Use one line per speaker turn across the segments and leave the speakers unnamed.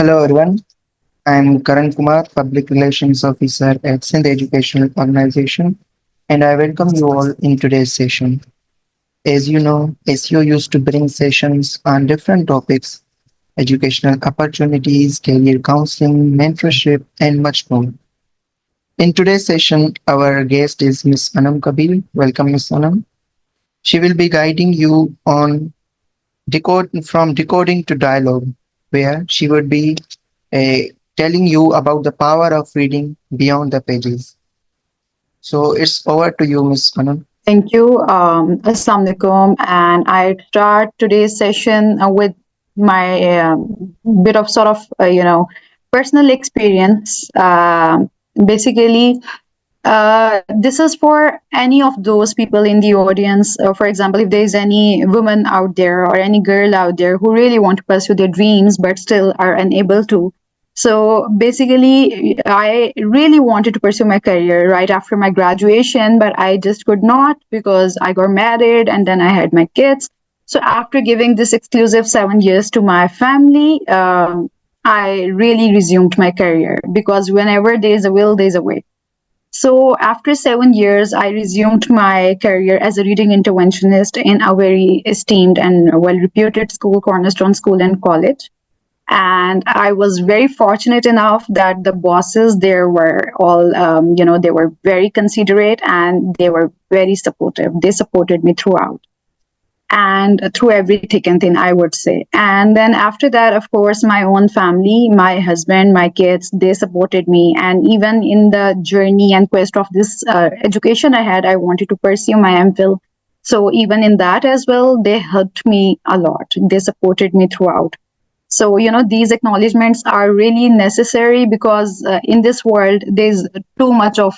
Hello everyone, I'm Karan Kumar, Public Relations Officer at Sindh Educational Organization, and I welcome you all in today's session. As you know, SEO used to bring sessions on different topics, educational opportunities, career counseling, mentorship, and much more. In today's session, our guest is Ms. Anum Kabir. Welcome, Ms. Anum. She will be guiding you on from decoding to dialogue, where she would be telling you about the power of reading beyond the pages. So it's over to you, Miss Anand.
Thank you. Assalamu alaikum. And I start today's session with my bit of sort of, personal experience. Basically, this is for any of those people in the audience. For example, if there is any woman out there or any girl out there who really want to pursue their dreams but still are unable to. So basically, I really wanted to pursue my career right after my graduation, but I just could not because I got married and then I had my kids. So after giving this exclusive 7 years to my family, I really resumed my career because whenever there's a will, there's a way. So after 7 years, I resumed my career as a reading interventionist in a very esteemed and well-reputed school, Cornerstone School and College. And I was very fortunate enough that the bosses there were all, they were very considerate and they were very supportive. They supported me throughout and through every thick and thin, I would say. And then after that, of course, my own family, my husband, my kids, they supported me. And even in the journey and quest of this education I had, I wanted to pursue my MPhil. So even in that as well, they helped me a lot. They supported me throughout. So, these acknowledgements are really necessary because in this world, there's too much of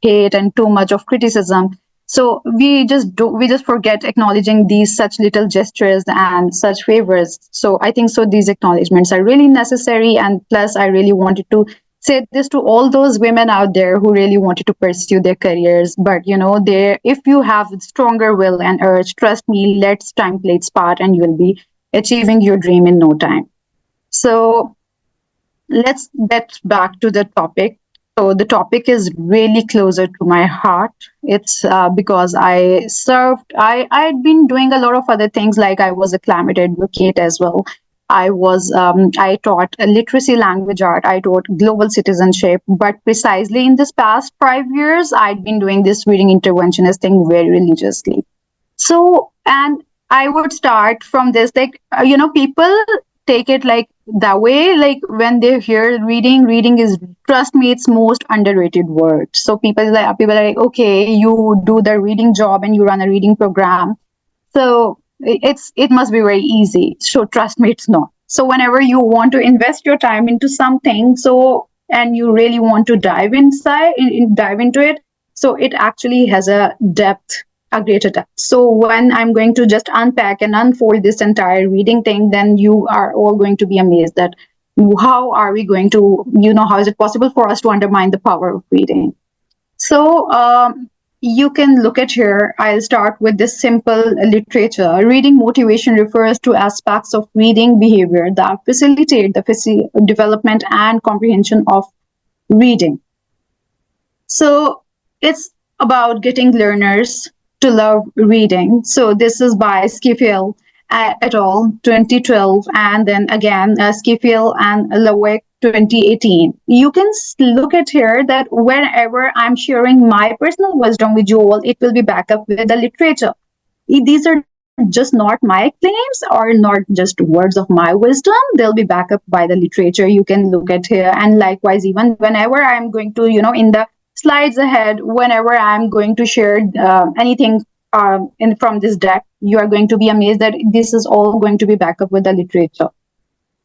hate and too much of criticism. So we just forget acknowledging these such little gestures and such favors. So I think so these acknowledgements are really necessary. And plus, I really wanted to say this to all those women out there who really wanted to pursue their careers. But if you have stronger will and urge, trust me, let's time play its part, and you'll be achieving your dream in no time. So let's get back to the topic. So the topic is really closer to my heart. It's because I'd been doing a lot of other things, like I was a climate advocate as well. I taught literacy language art, I taught global citizenship, but precisely in this past 5 years, I'd been doing this reading interventionist thing very religiously. So, and I would start from this, like, people take it like that way, like when they hear reading is, trust me, it's most underrated word. So people are like, okay, you do the reading job and you run a reading program, so it must be very easy. So trust me, it's not. So whenever you want to invest your time into something, so and you really want to dive into it, so it actually has a greater depth. So when I'm going to just unpack and unfold this entire reading thing, then you are all going to be amazed that how are we going to, how is it possible for us to undermine the power of reading? So you can look at here. I'll start with this simple literature. Reading motivation refers to aspects of reading behavior that facilitate the development and comprehension of reading. So it's about getting learners to love reading. So this is by Skifiel et al. 2012, and then again Skifiel and Lowick 2018. You can look at here that whenever I'm sharing my personal wisdom with you all, it will be backed up with the literature. These are just not my claims or not just words of my wisdom. They'll be backed up by the literature. You can look at here. And likewise, even whenever I'm going to, in the slides ahead, whenever I'm going to share anything from this deck, you are going to be amazed that this is all going to be backed up with the literature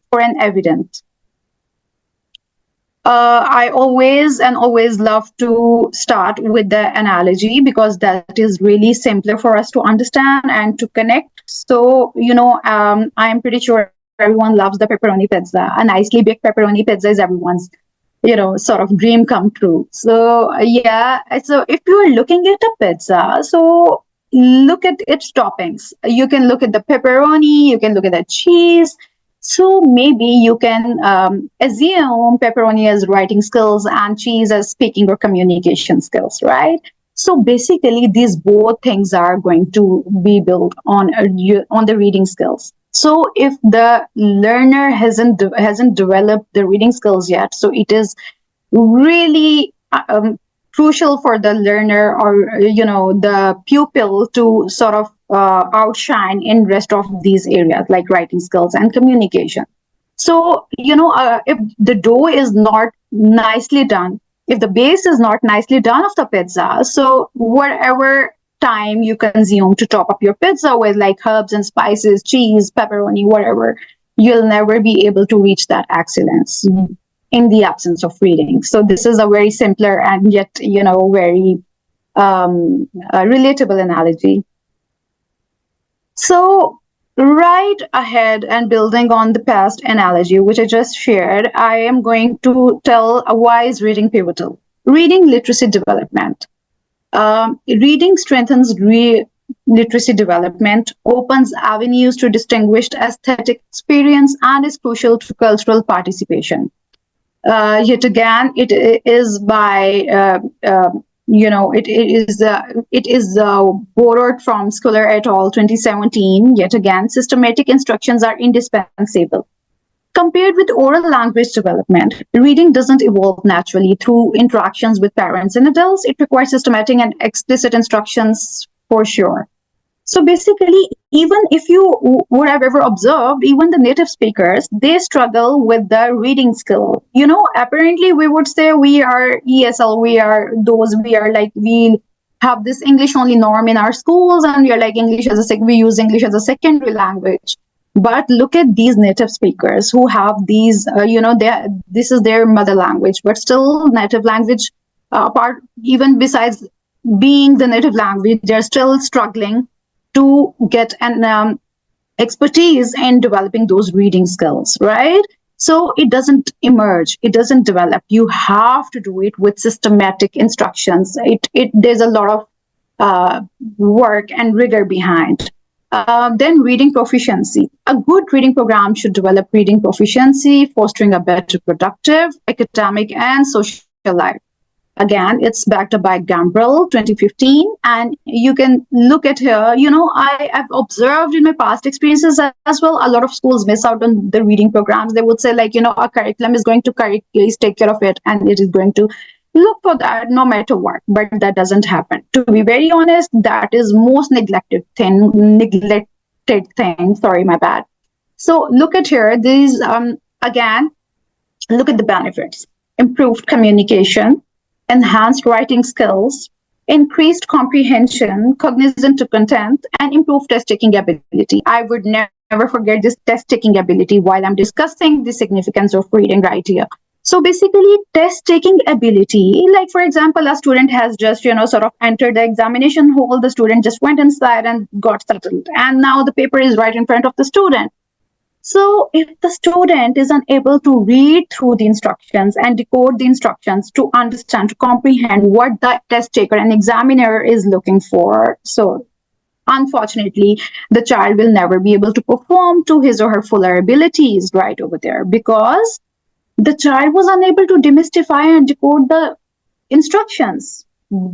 for an evidence. I always love to start with the analogy because that is really simpler for us to understand and to connect. So, I'm pretty sure everyone loves the pepperoni pizza. A nicely baked pepperoni pizza is everyone's, sort of dream come true. So, yeah. So if you're looking at a pizza, so look at its toppings. You can look at the pepperoni, you can look at the cheese, So maybe you can assume pepperoni as writing skills and cheese as speaking or communication skills, right? So basically, these both things are going to be built on the reading skills. So if the learner hasn't developed the reading skills yet, so it is really crucial for the learner, or the pupil, to sort of outshine in rest of these areas like writing skills and communication. So if the dough is not nicely done, if the base is not nicely done of the pizza, so whatever time you consume to top up your pizza with like herbs and spices, cheese, pepperoni, whatever, you'll never be able to reach that excellence in the absence of reading. So this is a very simpler and yet very relatable analogy. So right ahead and building on the past analogy which I just shared, I am going to tell why is reading pivotal. Reading literacy development. Reading strengthens literacy development, opens avenues to distinguished aesthetic experience, and is crucial to cultural participation. Yet again, it is by it is borrowed from Scholar et al. 2017. Yet again, systematic instructions are indispensable. Compared with oral language development, reading doesn't evolve naturally through interactions with parents and adults. It requires systematic and explicit instructions for sure. So basically, even if you would have ever observed, even the native speakers, they struggle with the reading skill. Apparently we would say we are ESL, we are like, we have this English only norm in our schools, and we are like we use English as a secondary language. But look at these native speakers who have these, this is their mother language, but still native language, apart, even besides being the native language, they're still struggling to get an expertise in developing those reading skills, right? So it doesn't emerge, it doesn't develop. You have to do it with systematic instructions. There's a lot of work and rigor behind. Then reading proficiency. A good reading program should develop reading proficiency, fostering a better productive, academic, and social life. Again, it's backed up by Gambrel 2015, and you can look at here. I've observed in my past experiences as well, a lot of schools miss out on the reading programs. They would say like, our curriculum is going to take care of it, and it is going to look for that no matter what. But that doesn't happen. To be very honest, that is most neglected thing. Sorry, my bad. So look at here. These again, look at the benefits: improved communication, enhanced writing skills, increased comprehension, cognizant to content, and improved test taking ability. I would never forget this test taking ability while I'm discussing the significance of reading right here. So basically, test taking ability, like for example, a student has just, sort of entered the examination hall, the student just went inside and got settled, and now the paper is right in front of the student. So, if the student is unable to read through the instructions and decode the instructions to understand, to comprehend what the test taker and examiner is looking for, so unfortunately, the child will never be able to perform to his or her fuller abilities right over there, because the child was unable to demystify and decode the instructions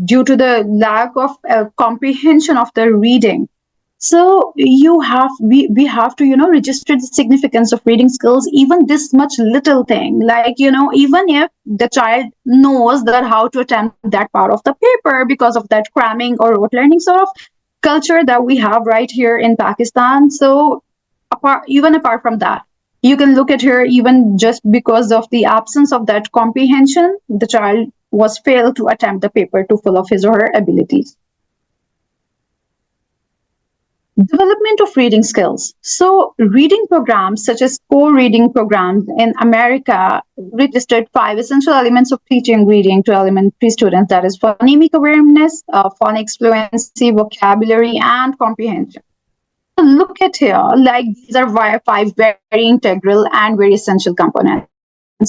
due to the lack of comprehension of the reading. So we have to register the significance of reading skills, even this much little thing, like even if the child knows that how to attempt that part of the paper because of that cramming or rote learning sort of culture that we have right here in Pakistan. So apart from that, you can look at here, even just because of the absence of that comprehension, the child was failed to attempt the paper to full of his or her abilities. Development of reading skills. So, reading programs such as core reading programs in America registered 5 essential elements of teaching reading to elementary students, that is, phonemic awareness, phonics fluency, vocabulary, and comprehension. So, look at here, like these are five very integral and very essential components.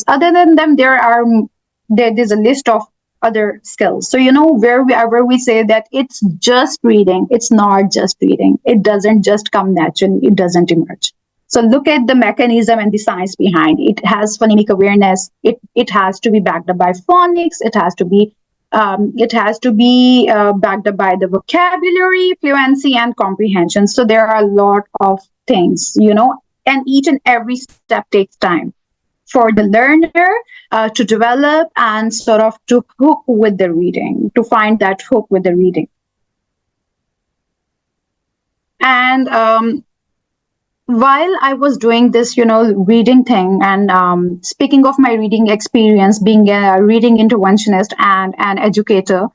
Other than them, there's a list of other skills. So, wherever we say that it's just reading, it's not just reading. It doesn't just come naturally, it doesn't emerge. So look at the mechanism and the science behind it. It has phonemic awareness. It has to be backed up by phonics. It has to be backed up by the vocabulary, fluency, and comprehension. So there are a lot of things, and each and every step takes time for the learner to develop and sort of to hook with the reading, to find that hook with the reading. And while I was doing this, reading thing, and speaking of my reading experience, being a reading interventionist and an educator,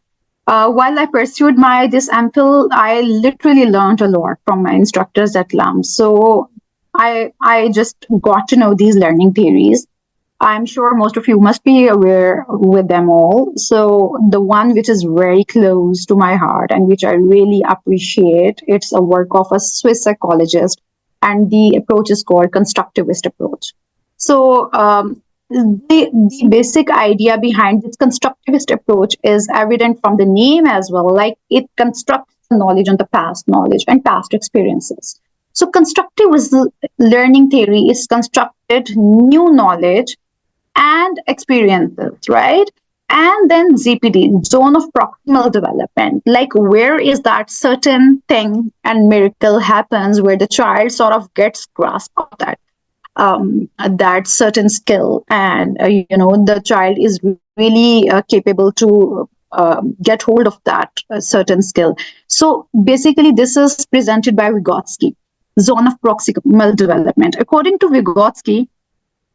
while I pursued my this MPhil, I literally learned a lot from my instructors at LAM. So I just got to know these learning theories. I'm sure most of you must be aware with them all. So the one which is very close to my heart and which I really appreciate, it's a work of a Swiss psychologist, and the approach is called constructivist approach. So the basic idea behind this constructivist approach is evident from the name as well. Like, it constructs knowledge on the past knowledge and past experiences. So constructivist learning theory is constructed new knowledge and experiences, right? And then ZPD, zone of proximal development, like where is that certain thing and miracle happens where the child sort of gets grasp of that certain skill, and the child is really capable to get hold of that certain skill. So basically, this is presented by Vygotsky, zone of proximal development. According to Vygotsky,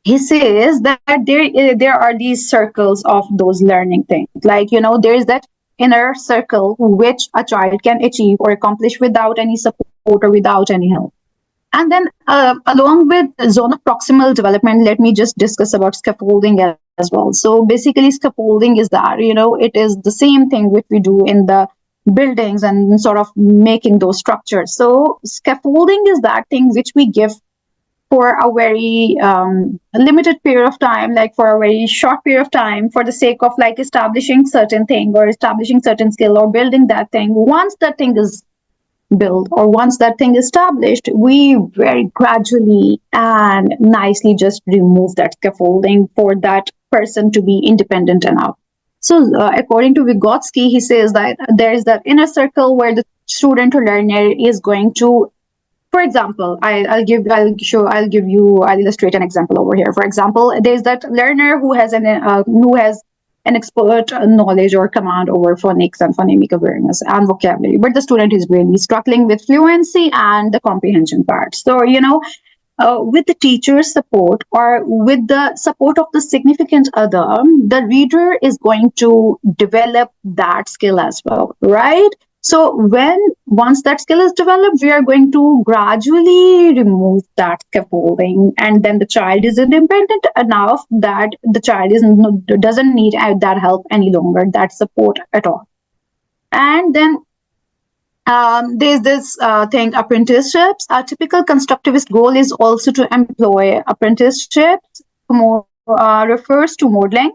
he says that there are these circles of those learning things. Like, there is that inner circle which a child can achieve or accomplish without any support or without any help. And then, along with zone of proximal development, let me just discuss about scaffolding as well. So basically, scaffolding is that, it is the same thing which we do in the buildings and sort of making those structures. So scaffolding is that thing which we give for a very limited period of time, like for a very short period of time, for the sake of like establishing certain thing or establishing certain skill or building that thing. Once that thing is built or once that thing is established, we very gradually and nicely just remove that scaffolding for that person to be independent enough. So according to Vygotsky, he says that there is that inner circle where the student or learner is going to, for example, I'll illustrate an example over here. For example, there's that learner who has an expert knowledge or command over phonics and phonemic awareness and vocabulary, but the student is really struggling with fluency and the comprehension part. So, with the teacher's support or with the support of the significant other, the reader is going to develop that skill as well, right? So once that skill is developed, we are going to gradually remove that scaffolding, and then the child is independent enough that the child doesn't need that help any longer, that support at all. And then there's this thing, apprenticeships. A typical constructivist goal is also to employ apprenticeships. More refers to modeling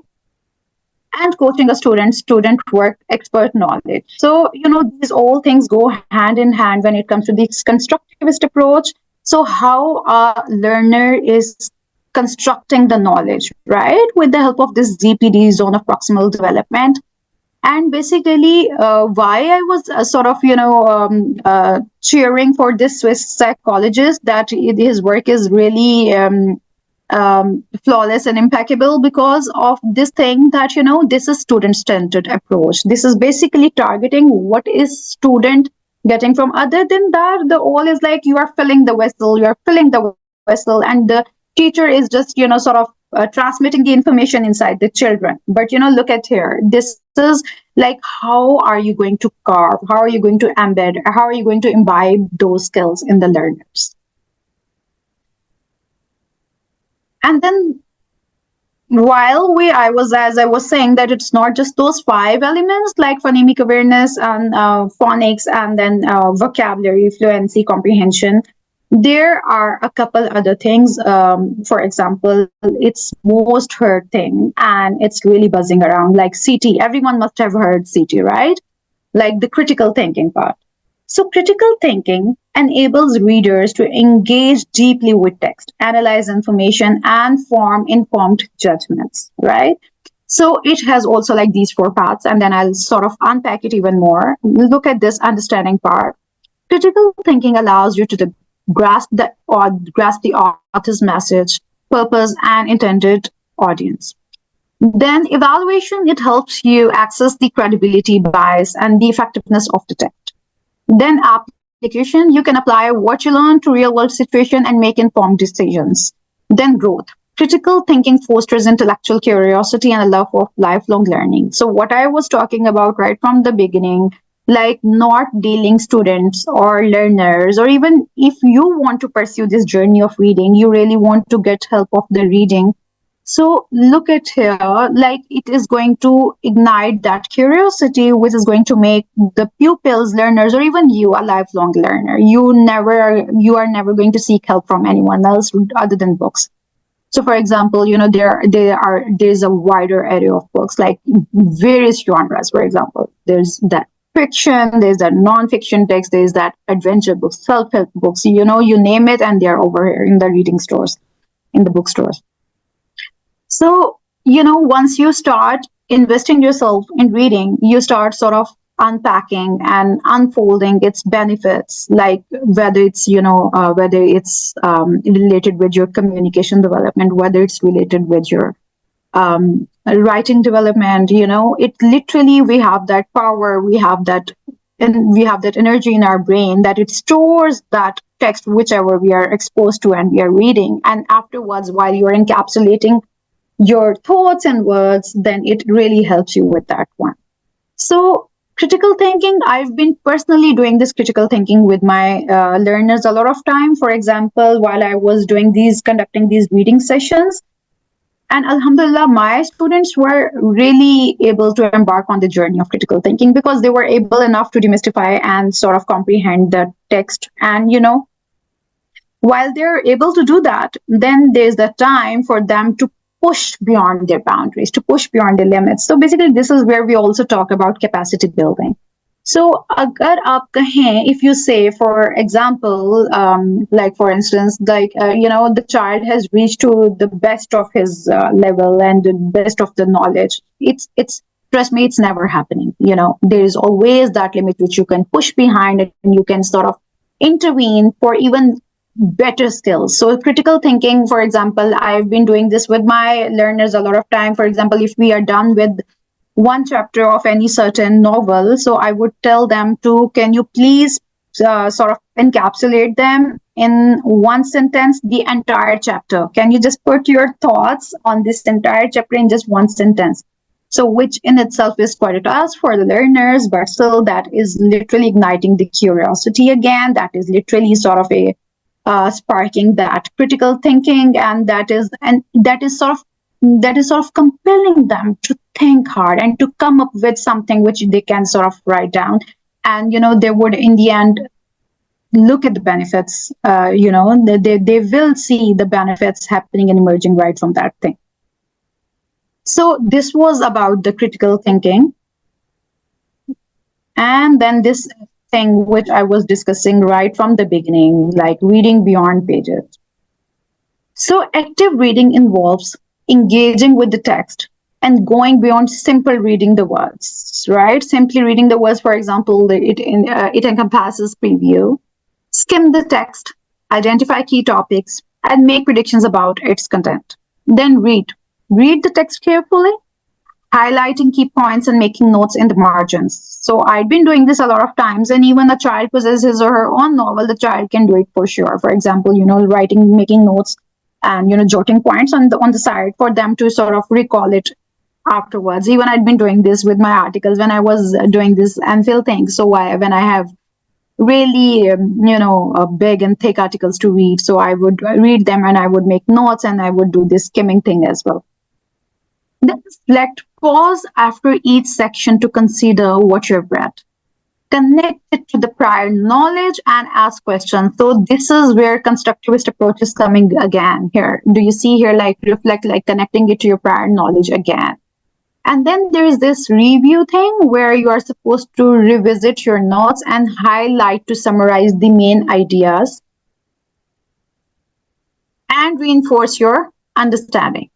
and coaching a student work, expert knowledge. So, these all things go hand in hand when it comes to this constructivist approach. So how a learner is constructing the knowledge, right, with the help of this ZPD, zone of proximal development. And basically, why I was sort of, cheering for this Swiss psychologist, that his work is really flawless and impeccable, because of this thing that, this is student-centered approach. This is basically targeting what is student getting from. Other than that, the all is like you are filling the vessel, and the teacher is just, sort of transmitting the information inside the children. But, look at here. This is like, how are you going to carve? How are you going to embed? How are you going to imbibe those skills in the learners? And then, as I was saying, that it's not just those 5 elements like phonemic awareness and phonics, and then vocabulary, fluency, comprehension. There are a couple other things. For example, it's most heard thing, and it's really buzzing around, like CT. Everyone must have heard CT, right? Like the critical thinking part. So critical thinking enables readers to engage deeply with text, analyze information, and form informed judgments, right? So it has also like these four parts, and then I'll sort of unpack it even more. Look at this understanding part. Critical thinking allows you to grasp the author's message, purpose, and intended audience. Then evaluation, it helps you access the credibility, bias, and the effectiveness of the text. Then application, you can apply what you learn to real world situation and make informed decisions. Then growth. Critical thinking fosters intellectual curiosity and a love of lifelong learning. So what I was talking about right from the beginning, like not dealing students or learners, or even if you want to pursue this journey of reading, you really want to get help of the reading. So look at here, like it is going to ignite that curiosity, which is going to make the pupils, learners, or even you a lifelong learner. You are never going to seek help from anyone else other than books. So, for example, there's a wider array of books, like various genres. For example, there's that fiction, there's that non-fiction text, there's that adventure books, self-help books. You name it, and they're over here in the reading stores, in the bookstores. So, once you start investing yourself in reading, you start sort of unpacking and unfolding its benefits, like whether it's related with your communication development, whether it's related with your writing development. It literally, we have that power, we have that energy in our brain that it stores that text, whichever we are exposed to and we are reading. And afterwards, while you're encapsulating your thoughts and words, then it really helps you with that one. So critical thinking, I've been personally doing this critical thinking with my learners a lot of time. For example, while I was conducting these reading sessions, and alhamdulillah, my students were really able to embark on the journey of critical thinking because they were able enough to demystify and sort of comprehend the text. And while they're able to do that, then there's the time for them to push beyond their boundaries, to push beyond their limits. So basically, this is where we also talk about capacity building. So अगर आप कहें, if you say, for example, like for instance, like the child has reached to the best of his level and the best of the knowledge. It's trust me, it's never happening. There is always that limit which you can push behind, and you can sort of intervene for even better skills. So critical thinking, for example, I've been doing this with my learners a lot of time. For example, if we are done with one chapter of any certain novel, so I would tell them to, can you please sort of encapsulate them in one sentence, the entire chapter? Can you just put your thoughts on this entire chapter in just one sentence? So which in itself is quite a task for the learners, but still that is literally igniting the curiosity again. That is literally sort of a sparking that critical thinking, and that is sort of compelling them to think hard and to come up with something which they can sort of write down, and they would in the end look at the benefits. They will see the benefits happening and emerging right from that thing. So this was about the critical thinking, and then this thing which I was discussing right from the beginning, like reading beyond pages. So active reading involves engaging with the text and going beyond simple reading the words, right? Simply reading the words, for example, it encompasses preview, skim the text, identify key topics, and make predictions about its content. Then read the text carefully, highlighting key points and making notes in the margins. So I've been doing this a lot of times, and even a child possesses his or her own novel, the child can do it for sure. For example, writing, making notes, and jotting points on the side for them to sort of recall it afterwards. Even I'd been doing this with my articles when I was doing this MPhil thing. So when I have really big and thick articles to read, so I would read them and I would make notes and I would do this skimming thing as well. Then reflect, pause after each section to consider what you've read. Connect it to the prior knowledge and ask questions. So this is where constructivist approach is coming again here. Do you see here, like reflect, like connecting it to your prior knowledge again? And then there is this review thing where you are supposed to revisit your notes and highlight to summarize the main ideas and reinforce your understanding.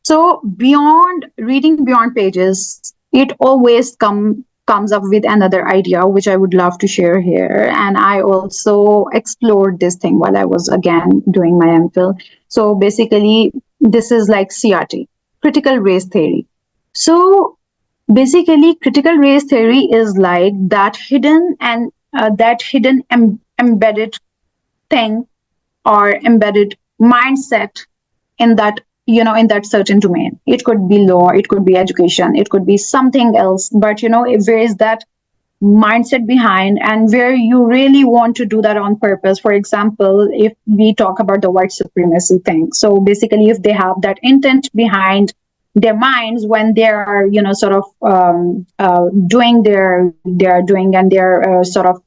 So beyond reading beyond pages, it always comes up with another idea which I would love to share here. And I also explored this thing while I was again doing my MPhil. So basically, this is like CRT, critical race theory. So basically, critical race theory is like that hidden and that hidden embedded thing or embedded mindset in that, in that certain domain. It could be law, it could be education, it could be something else, but if there is that mindset behind and where you really want to do that on purpose. For example, if we talk about the white supremacy thing, so basically if they have that intent behind their minds when they are sort of doing they're doing and they're sort of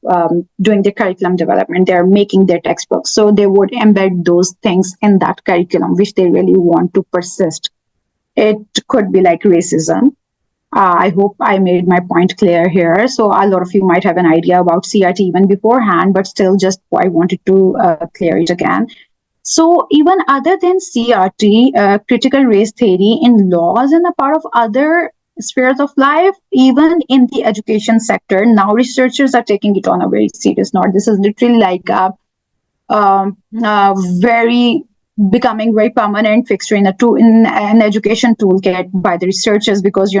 doing the curriculum development, they're making their textbooks, so they would embed those things in that curriculum which they really want to persist. It could be like racism. I hope I made my point clear here. So a lot of you might have an idea about CRT even beforehand, but still just I wanted to clear it again. So even other than CRT, critical race theory in laws and a part of other spheres of life, even in the education sector, now researchers are taking it on a very serious note. This is literally like very becoming very permanent fixture in an education toolkit by the researchers, because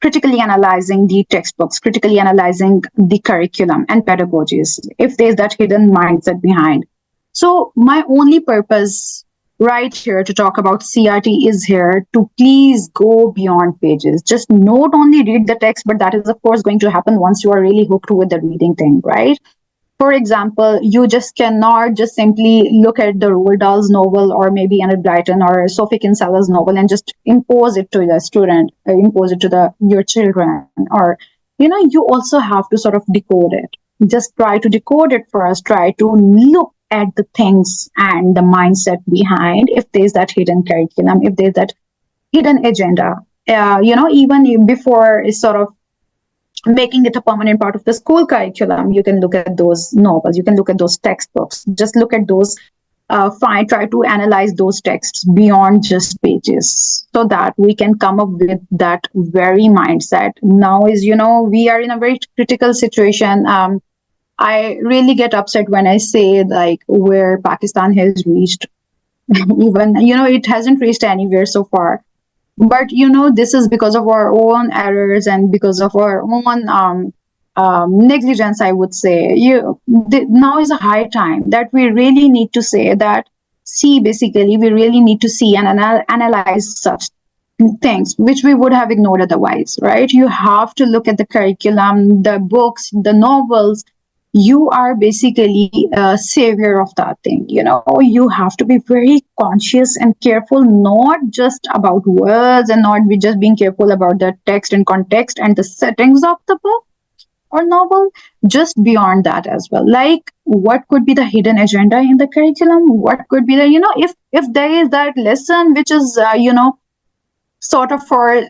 critically analyzing the textbooks, critically analyzing the curriculum and pedagogies, if there's that hidden mindset behind. So my only purpose right here to talk about CRT is here to please go beyond pages. Just not only read the text, but that is of course going to happen once you are really hooked with the reading thing, right? For example, you just cannot just simply look at the Roald Dahl's novel or maybe Enid Blyton or Sophie Kinsella's novel and just impose it to the student, impose it to your children. Or, you also have to sort of decode it. Just try to decode it for us. Try to look at the things and the mindset behind, if there's that hidden curriculum, if there's that hidden agenda. Even before it's sort of making it a permanent part of the school curriculum, you can look at those novels, you can look at those textbooks, just look at those, try to analyze those texts beyond just pages so that we can come up with that very mindset. Now is, we are in a very critical situation. I really get upset when I say like where Pakistan has reached. Even, it hasn't reached anywhere so far, but this is because of our own errors and because of our own negligence, I would say. Now is a high time that we really need to say that, see, basically we really need to see and analyze such things which we would have ignored otherwise, right? You have to look at the curriculum, the books, the novels. You are basically a savior of that thing. You have to be very conscious and careful, not just about words and not be just being careful about the text and context and the settings of the book or novel, just beyond that as well. Like, what could be the hidden agenda in the curriculum? What could be the, if there is that lesson which is, sort of for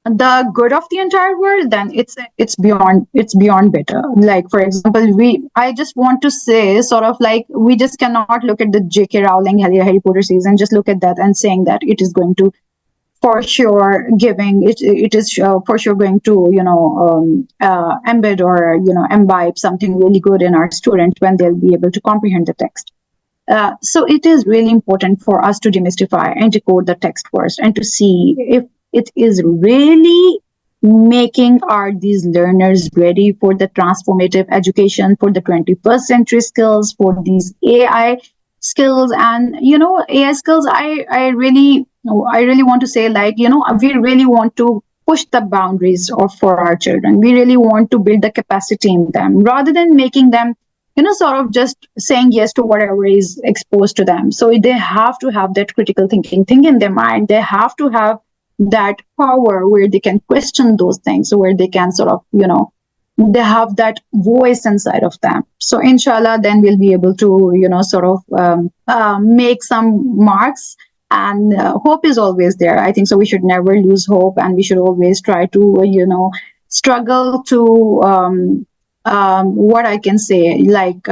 the good of the entire world, then it's beyond better. Like, for example, I just want to say, sort of like, we just cannot look at the J.K. Rowling Harry Potter series and just look at that and saying that it is going to for sure it is for sure going to embed or imbibe something really good in our students when they'll be able to comprehend the text. So it is really important for us to demystify and decode the text first and to see if it is really making these learners ready for the transformative education, for the 21st century skills, for these AI skills. And AI skills, I really want to say, like, we really want to push the boundaries for our children. We really want to build the capacity in them rather than making them sort of just saying yes to whatever is exposed to them. So they have to have that critical thinking thing in their mind. They have to have that power where they can question those things, where they can sort of, they have that voice inside of them. So inshallah, then we'll be able to, sort of make some marks and hope is always there. I think so. We should never lose hope, and we should always try to, struggle to what I can say, like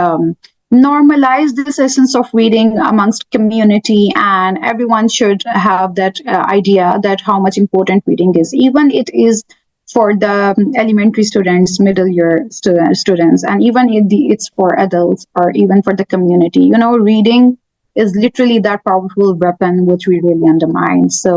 normalize this essence of reading amongst community, and everyone should have that idea that how much important reading is, even it is for the elementary students, middle year students, and even if it's for adults or even for the community. Reading is literally that powerful weapon which we really undermine. So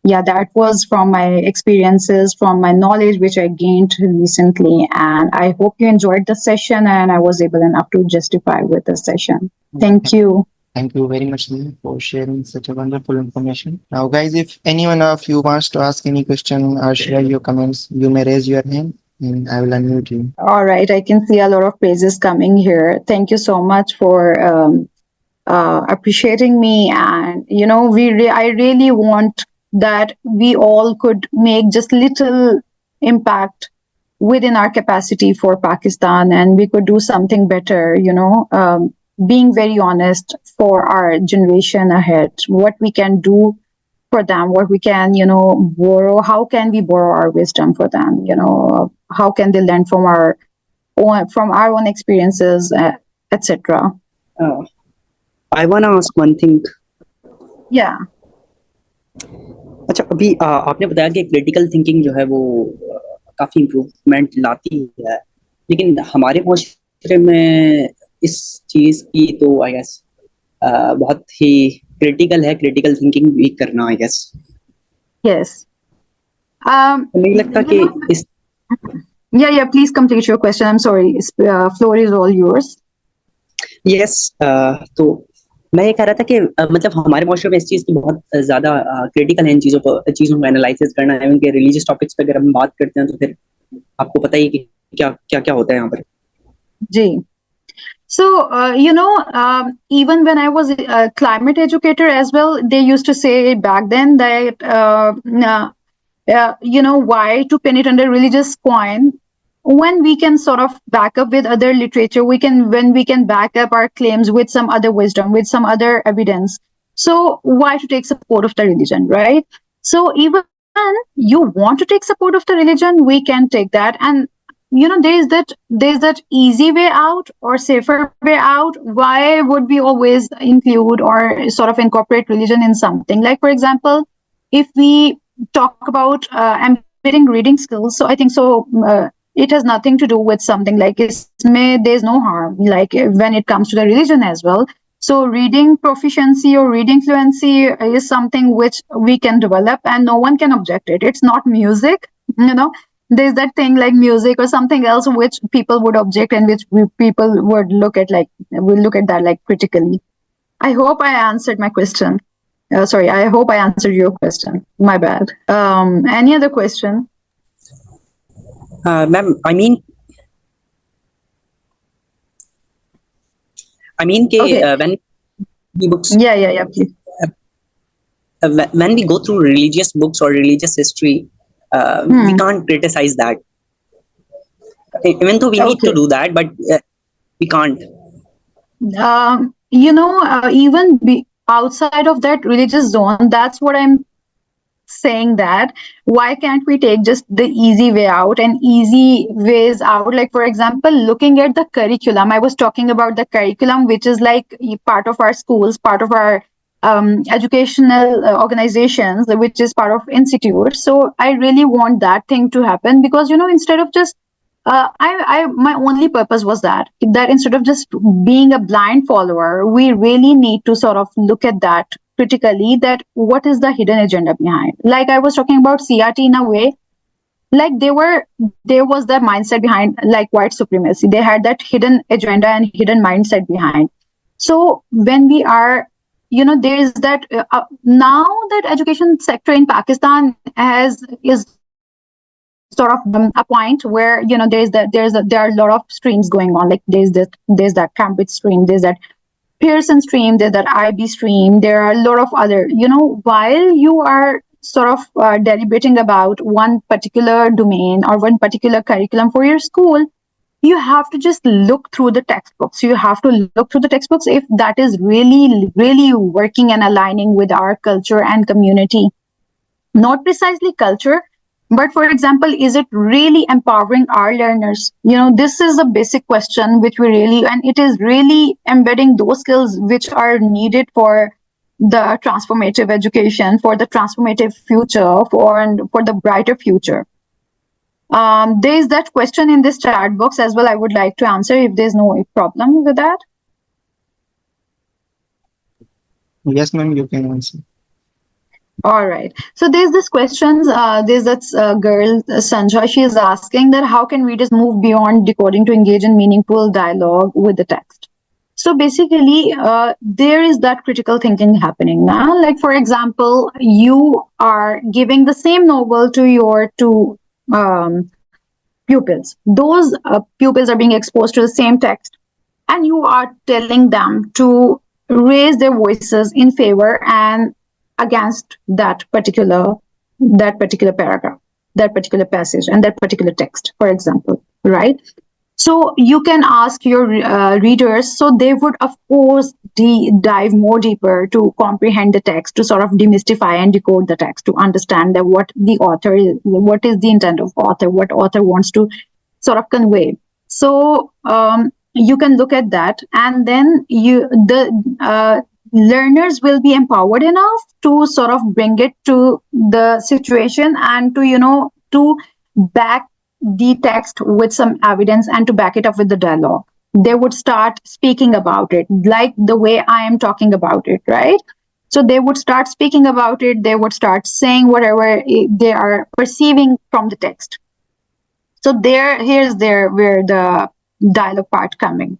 yeah, that was from my experiences, from my knowledge which I gained recently, and I hope you enjoyed the session and I was able enough to justify with the session. Thank you.
Thank you very much, Neha, for sharing such a wonderful information. Now, guys, if anyone of you wants to ask any question or share your comments, you may raise your hand and I will unmute you.
All right, I can see a lot of praises coming here. Thank you so much for appreciating me, and I really want that we all could make just little impact within our capacity for Pakistan, and we could do something better. Being very honest for our generation ahead, what we can do for them, what we can borrow, how can we borrow our wisdom for them, how can they learn from our own experiences, etc.
Uh, I want to ask one thing.
Yeah.
अच्छा, अभी आपने बताया कि critical thinking जो है वो काफी improvement लाती है, लेकिन हमारे माशरे में इस चीज की तो आई गेस बहुत ही क्रिटिकल है, क्रिटिकल थिंकिंग भी करना, आई गेस।
Yes.
नहीं लगता कि इस
Yeah, please complete your question. I'm sorry. Floor is all yours.
Yes, तो मैं ये कह रहा था कि मतलब हमारे माशरे में इस चीज की बहुत ज्यादा क्रिटिकल है, इन चीजों को एनालाइसिस करना है। उनके रिलीजियस टॉपिक्स पे अगर हम बात करते हैं तो फिर आपको पता ही कि क्या क्या क्या होता है यहाँ पर।
जी। So, even when I was a climate educator as well, they used to say back then that, why to pin it under religious coin when we can sort of back up with other literature, when we can back up our claims with some other wisdom, with some other evidence. So why to take support of the religion, right? So even you want to take support of the religion, we can take that. And there's that easy way out or safer way out. Why would we always include or sort of incorporate religion in something? Like, for example, if we talk about embedding reading skills, so I think so it has nothing to do with something like there's no harm, like when it comes to the religion as well. So reading proficiency or reading fluency is something which we can develop and no one can object it. It's not music, there's that thing like music or something else which people would object and which people would look at that like critically. I hope I answered my question. Sorry, I hope I answered your question. My bad. Any other question?
Ma'am, I mean
Okay.
when the books,
Yeah, please.
when we go through religious books or religious history, we can't criticize that. Even though we need to do that, but we can't.
Even outside of that religious zone, that's what I'm saying, that why can't we take just the easy way out and easy ways out? Like, for example, looking at the curriculum, I was talking about the curriculum, which is like part of our schools, part of our educational organizations, which is part of institutes. So I really want that thing to happen, because instead of just my only purpose was that instead of just being a blind follower, we really need to sort of look at that critically, that what is the hidden agenda behind. Like I was talking about CRT in a way, like there was that mindset behind, like white supremacy. They had that hidden agenda and hidden mindset behind. So when we are, there is that now that education sector in Pakistan is sort of a point where there are a lot of streams going on. Like there's that Cambridge stream, there's that Pearson stream, there's that IB stream, there are a lot of other, while you are sort of deliberating about one particular domain or one particular curriculum for your school, you have to just look through the textbooks. You have to look through the textbooks if that is really working and aligning with our culture and community. Not precisely culture, but for example, is it really empowering our learners? This is a basic question which we really, and it is really embedding those skills which are needed for the transformative education, for the transformative future, for the brighter future. There is that question in this chat box as well. I would like to answer if there's no problem with that.
Yes, ma'am, you can answer.
All right. So there's this question. There's that girl, Sanjay. She is asking that how can readers move beyond decoding to engage in meaningful dialogue with the text? So basically, there is that critical thinking happening now. Like, for example, you are giving the same novel to your two pupils. Those pupils are being exposed to the same text, and you are telling them to raise their voices in favor and against that particular paragraph, that particular passage, and that particular text, for example, right? So you can ask your readers, so they would of course dive more deeper to comprehend the text, to sort of demystify and decode the text, to understand that what the author is, what is the intent of author, what author wants to sort of convey. So you can look at that, and then the learners will be empowered enough to sort of bring it to the situation and to back the text with some evidence and to back it up with the dialogue. They would start speaking about it like the way I am talking about it, right? So they would start speaking about it. They would start saying whatever they are perceiving from the text. So here's where the dialogue part coming.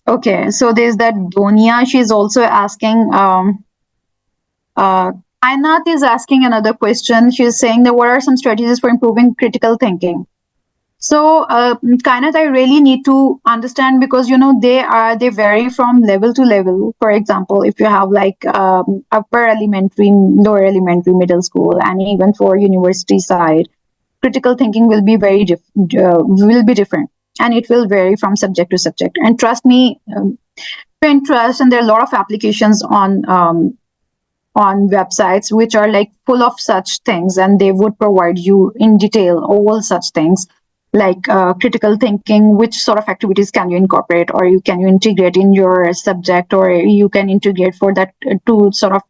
Okay, so there's that Donia. She's also asking. Ainat is asking another question. She's saying that what are some strategies for improving critical thinking? So, Kainat, I really need to understand because they vary from level to level. For example, if you have like upper elementary, lower elementary, middle school, and even for university side, critical thinking will be will be different, and it will vary from subject to subject. And trust me, Pinterest, and there are a lot of applications on websites which are like full of such things, and they would provide you in detail all such things like critical thinking, which sort of activities can you incorporate, or can you integrate in your subject, or you can integrate for that to sort of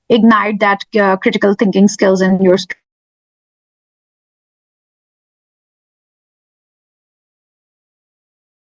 ignite that critical thinking skills in your students.